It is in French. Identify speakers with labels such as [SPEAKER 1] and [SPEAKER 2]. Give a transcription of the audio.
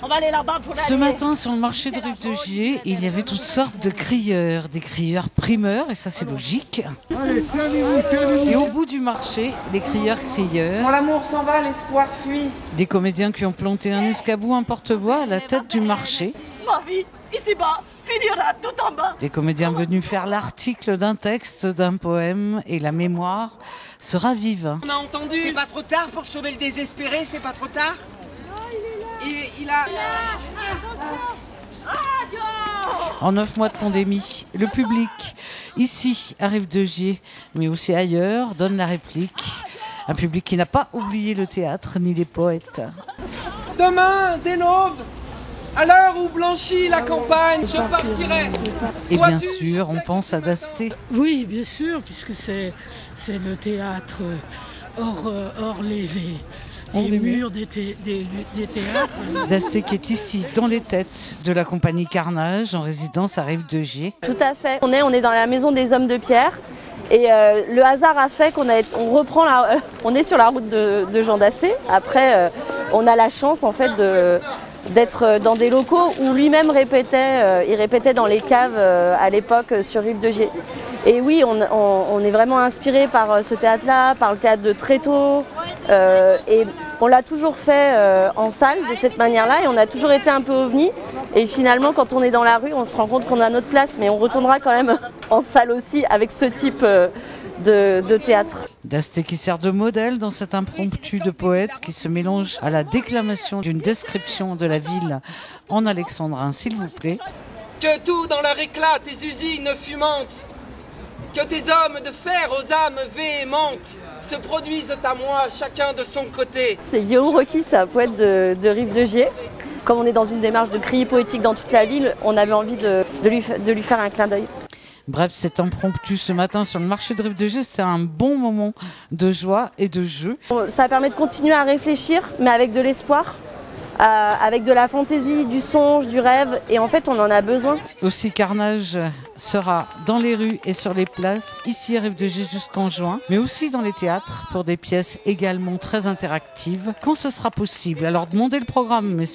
[SPEAKER 1] On va aller là-bas pour
[SPEAKER 2] Ce matin, sur le marché de Rive de Gier, il y avait toutes sortes de crieurs, des crieurs primeurs, et ça c'est logique. Et au bout du marché, des crieurs.
[SPEAKER 3] Quand l'amour s'en va, l'espoir fuit.
[SPEAKER 2] Des comédiens qui ont planté un escabeau, un porte-voix à la tête du marché.
[SPEAKER 1] Ma vie, ici-bas, finira tout en bas.
[SPEAKER 2] Des comédiens venus faire l'article d'un texte, d'un poème, et la mémoire sera vive.
[SPEAKER 4] On a entendu. C'est pas trop tard pour sauver le désespéré, c'est pas trop tard. Il a...
[SPEAKER 2] En 9 mois de pandémie, le public, ici, à Rive de Gier, mais aussi ailleurs, donne la réplique. Un public qui n'a pas oublié le théâtre ni les poètes.
[SPEAKER 3] Demain, dès l'aube, à l'heure où blanchit la campagne, je partirai.
[SPEAKER 2] Et bien sûr, on pense à Dasté.
[SPEAKER 5] Oui, bien sûr, puisque c'est le théâtre hors les murs des théâtres.
[SPEAKER 2] Dasté qui est ici, dans les têtes de la compagnie Carnage, en résidence à Rive de Gier.
[SPEAKER 6] Tout à fait. On est dans la maison des hommes de pierre. Et le hasard a fait on est sur la route de Jean Dasté. Après, on a la chance en fait d'être dans des locaux où lui-même répétait. Il répétait dans les caves à l'époque sur Rive de Gier. Et oui, on est vraiment inspiré par ce théâtre-là, par le théâtre de Tréteaux. Et on l'a toujours fait en salle de cette manière-là et on a toujours été un peu ovni. Et finalement, quand on est dans la rue, on se rend compte qu'on a notre place, mais on retournera quand même en salle aussi avec ce type de théâtre.
[SPEAKER 2] Dasté qui sert de modèle dans cet impromptu de poète qui se mélange à la déclamation d'une description de la ville en alexandrin, s'il vous plaît.
[SPEAKER 3] Que tout dans leur éclat, tes usines fumantes, que tes hommes de fer aux âmes véhémentes se produisent à moi, chacun de son côté.
[SPEAKER 6] C'est Guillaume Rocky, c'est un poète de Rive de Gier. Comme on est dans une démarche de crier poétique dans toute la ville, on avait envie de lui faire un clin d'œil.
[SPEAKER 2] Bref, cet impromptu ce matin sur le marché de Rive de Gier, c'était un bon moment de joie et de jeu.
[SPEAKER 6] Ça permet de continuer à réfléchir, mais avec de l'espoir, avec de la fantaisie, du songe, du rêve, et en fait on en a besoin.
[SPEAKER 2] Aussi, Carnage sera dans les rues et sur les places, ici à Rive de Gier jusqu'en juin, mais aussi dans les théâtres pour des pièces également très interactives, quand ce sera possible. Alors demandez le programme, messieurs.